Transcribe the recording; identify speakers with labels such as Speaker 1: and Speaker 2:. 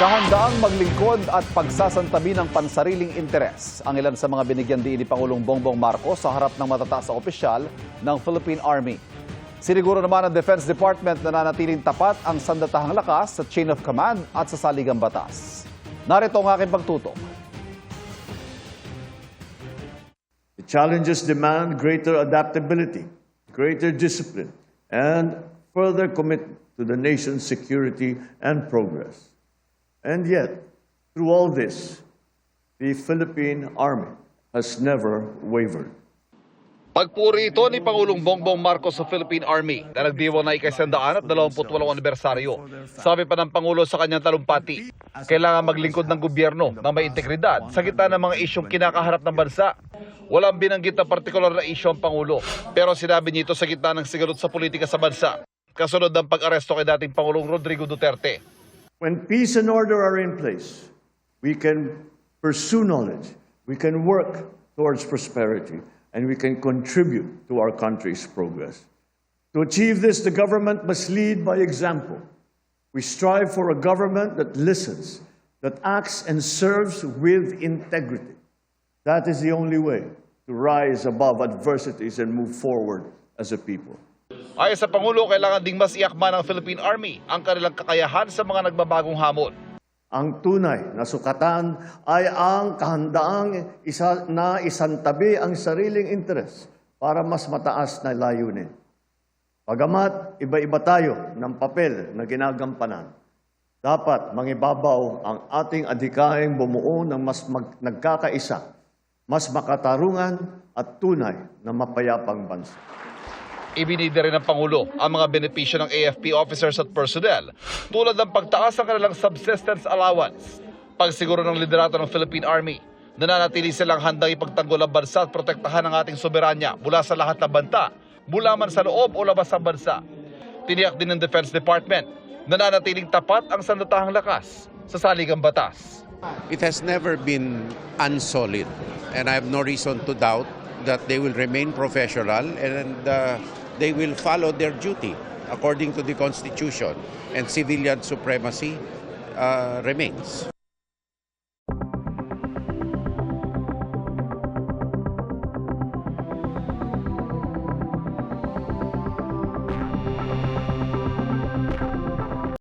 Speaker 1: Sa handaang maglingkod at pagsasantabi ng pansariling interes, ang ilan sa mga binigyan diin ni Pangulong Bongbong Marcos sa harap ng matataas na opisyal ng Philippine Army. Siniguro naman ng Defense Department na nanatiling tapat ang sandatahang lakas sa chain of command at sa saligang batas. Narito ang aking pagtutok.
Speaker 2: The challenges demand greater adaptability, greater discipline, and further commitment to the nation's security and progress. And yet, through all this, the Philippine Army has never wavered.
Speaker 1: Pagpuri ito ni Pangulong Bongbong Marcos sa Philippine Army na nagdiwang na ika-128 anibersaryo. Sabi pa ng Pangulo sa kanyang talumpati, kailangan maglingkod ng gobyerno na may integridad sa gitna ng mga isyong kinakaharap ng bansa. Walang binanggit na partikular na isyu ang Pangulo, pero sinabi niya ito sa gitna ng sigalot sa politika sa bansa, kasunod ng pag-aresto kay dating Pangulong Rodrigo Duterte.
Speaker 2: When peace and order are in place, we can pursue knowledge, we can work towards prosperity, and we can contribute to our country's progress. To achieve this, the government must lead by example. We strive for a government that listens, that acts and serves with integrity. That is the only way to rise above adversities and move forward as a people.
Speaker 1: Ayon sa Pangulo, kailangan ding mas iakma ng Philippine Army ang kanilang kakayahan sa mga nagbabagong hamon.
Speaker 2: Ang tunay na sukatan ay ang kahandaang isantabi ang sariling interes para mas mataas na layunin. Pagamat iba-iba tayo ng papel na ginagampanan, dapat mangibabaw ang ating adhikayang bumuo ng mas nagkakaisa, mas makatarungan at tunay na mapayapang bansa.
Speaker 1: Ibinida rin ng Pangulo ang mga benepisyo ng AFP officers at personnel tulad ng pagtaas ng kanilang subsistence allowance, pagsiguro ng liderato ng Philippine Army, nananatili silang handang ipagtanggol ang bansa at protektahan ang ating soberanya mula sa lahat ng banta, mula man sa loob o labas ng bansa. Tiniyak din ng Defense Department na nananatiling tapat ang sandatahang lakas sa saligang batas.
Speaker 3: It has never been unsolid, and I have no reason to doubt that they will remain professional and they will follow their duty according to the Constitution, and civilian supremacy remains.